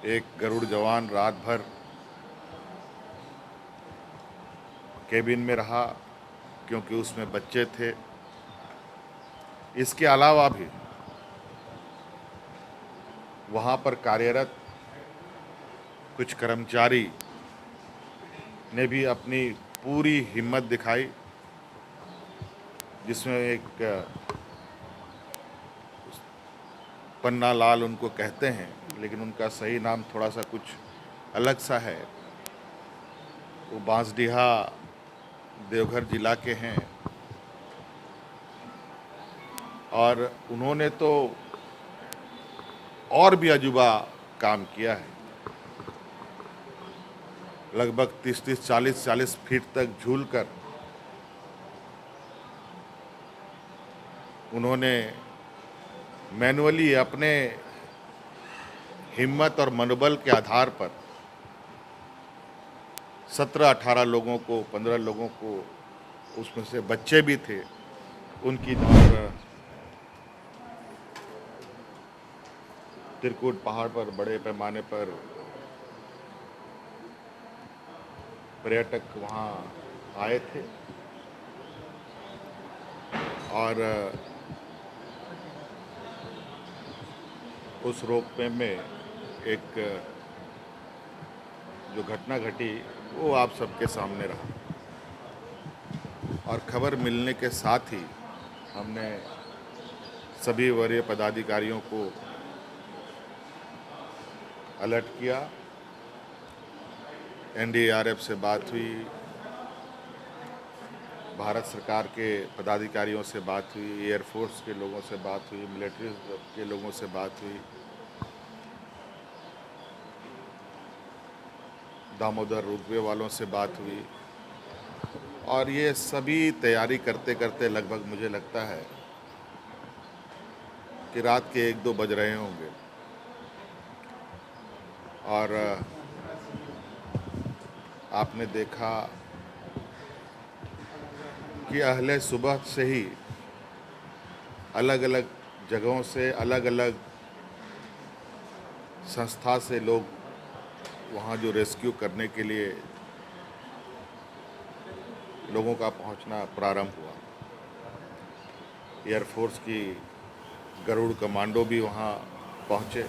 एक गरुड़ जवान रात भर केबिन में रहा क्योंकि उसमें बच्चे थे। इसके अलावा भी वहाँ पर कार्यरत कुछ कर्मचारी ने भी अपनी पूरी हिम्मत दिखाई, जिसमें एक पन्ना लाल उनको कहते हैं, लेकिन उनका सही नाम थोड़ा सा कुछ अलग सा है। वो बांसडीहा देवघर जिला के हैं और उन्होंने तो और भी अजूबा काम किया है। लगभग 30-30, 40-40 फीट तक झूलकर उन्होंने मैनुअली अपने हिम्मत और मनोबल के आधार पर 17-18 लोगों को, 15 लोगों को, उसमें से बच्चे भी थे, उनकी और त्रिकुट पहाड़ पर बड़े पैमाने पर पर्यटक वहाँ आए थे और उस रोपवे में एक जो घटना घटी वो आप सबके सामने रहा। और खबर मिलने के साथ ही हमने सभी वरीय पदाधिकारियों को अलर्ट किया। एनडीआरएफ से बात हुई, भारत सरकार के पदाधिकारियों से बात हुई, एयरफोर्स के लोगों से बात हुई, मिलिट्री के लोगों से बात हुई, दामोदर रोपवे वालों से बात हुई और ये सभी तैयारी करते करते लगभग मुझे लगता है कि रात के 1-2 बज रहे होंगे। और आपने देखा कि अहले सुबह से ही अलग अलग जगहों से, अलग अलग संस्था से लोग वहाँ जो रेस्क्यू करने के लिए लोगों का पहुँचना प्रारंभ हुआ। एयरफोर्स की गरुड़ कमांडो भी वहाँ पहुँचे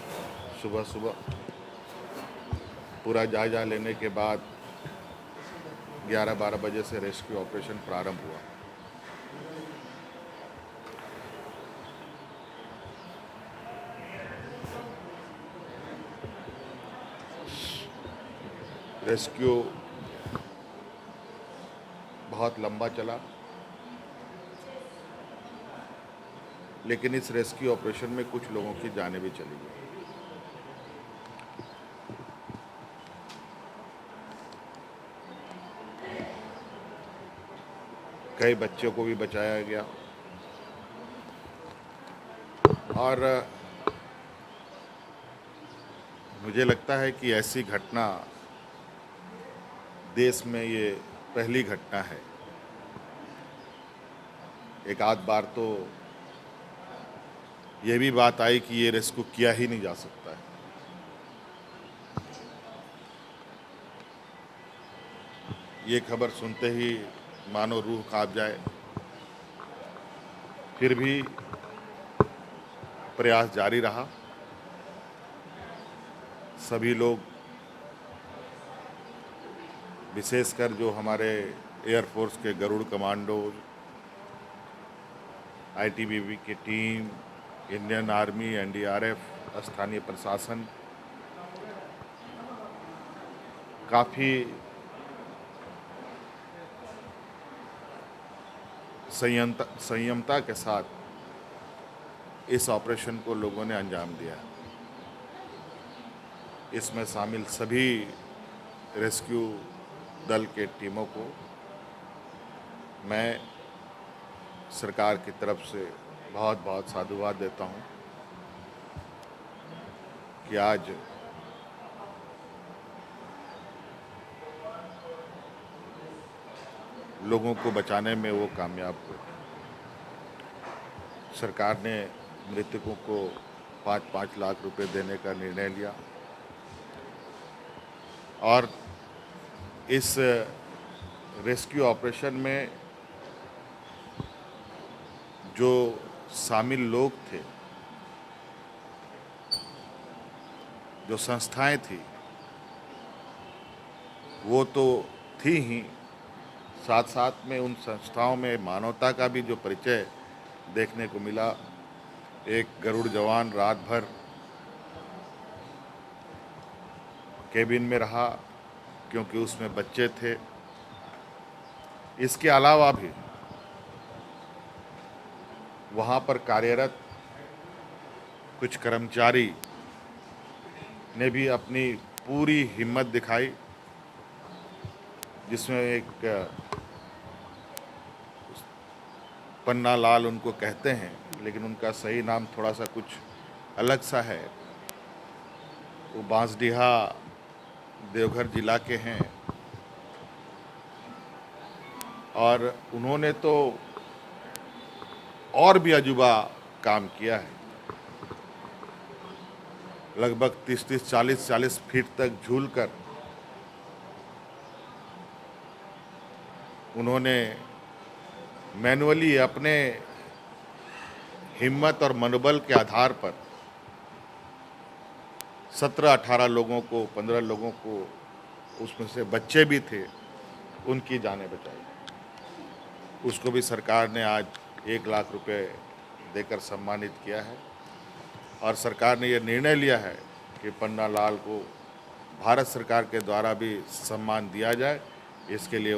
सुबह सुबह। पूरा जायजा लेने के बाद 11-12 बजे से रेस्क्यू ऑपरेशन प्रारंभ हुआ। रेस्क्यू बहुत लंबा चला, लेकिन इस रेस्क्यू ऑपरेशन में कुछ लोगों की जानें भी चली गई। कई बच्चों को भी बचाया गया और मुझे लगता है कि ऐसी घटना देश में ये पहली घटना है। एक आध बार तो ये भी बात आई कि ये रेस्क्यू किया ही नहीं जा सकता है। ये खबर सुनते ही मानो रूह कांप जाए। फिर भी प्रयास जारी रहा। सभी लोग, विशेषकर जो हमारे एयरफोर्स के गरुड़ कमांडो, आईटीबीपी की टीम, इंडियन आर्मी, एनडीआरएफ, स्थानीय प्रशासन काफ़ी संयमता के साथ इस ऑपरेशन को लोगों ने अंजाम दिया। इसमें शामिल सभी रेस्क्यू दल के टीमों को मैं सरकार की तरफ से बहुत बहुत साधुवाद देता हूं कि आज लोगों को बचाने में वो कामयाब हुए। सरकार ने मृतकों को 5-5 लाख रुपए देने का निर्णय लिया। और इस रेस्क्यू ऑपरेशन में जो शामिल लोग थे, जो संस्थाएं थी, वो तो थी ही, साथ साथ में उन संस्थाओं में मानवता का भी जो परिचय देखने को मिला। एक गरुड़ जवान रात भर केबिन में रहा क्योंकि उसमें बच्चे थे। इसके अलावा भी वहाँ पर कार्यरत कुछ कर्मचारी ने भी अपनी पूरी हिम्मत दिखाई, जिसमें एक पन्ना लाल उनको कहते हैं, लेकिन उनका सही नाम थोड़ा सा कुछ अलग सा है। वो बांसडीहा देवघर जिला के हैं और उन्होंने तो और भी अजूबा काम किया है। लगभग 30-30, 40-40 फीट तक झूलकर उन्होंने मैनुअली अपने हिम्मत और मनोबल के आधार पर 17-18 लोगों को, 15 लोगों को, उसमें से बच्चे भी थे, उनकी जानें बचाई। उसको भी सरकार ने आज 1 लाख रुपए देकर सम्मानित किया है और सरकार ने यह निर्णय लिया है कि पन्ना लाल को भारत सरकार के द्वारा भी सम्मान दिया जाए। इसके लिए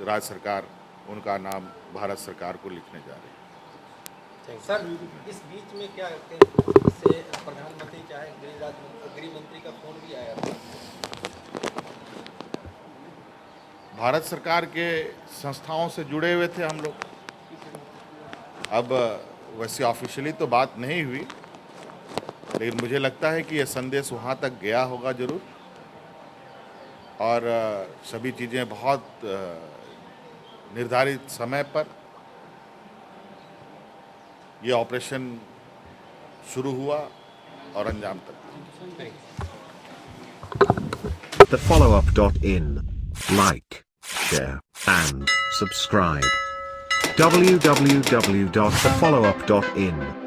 राज्य सरकार उनका नाम भारत सरकार को लिखने जा रही है। सर, इस बीच में क्या से प्रधानमंत्री चाहे गृह मंत्री का फोन भी आया था। भारत सरकार के संस्थाओं से जुड़े हुए थे हम लोग। अब वैसे ऑफिशियली तो बात नहीं हुई, लेकिन मुझे लगता है कि यह संदेश वहाँ तक गया होगा जरूर और सभी चीज़ें बहुत निर्धारित समय पर ये ऑपरेशन शुरू हुआ और अंजाम तक। thefollowup.in. Like, share, and subscribe. www.thefollowup.in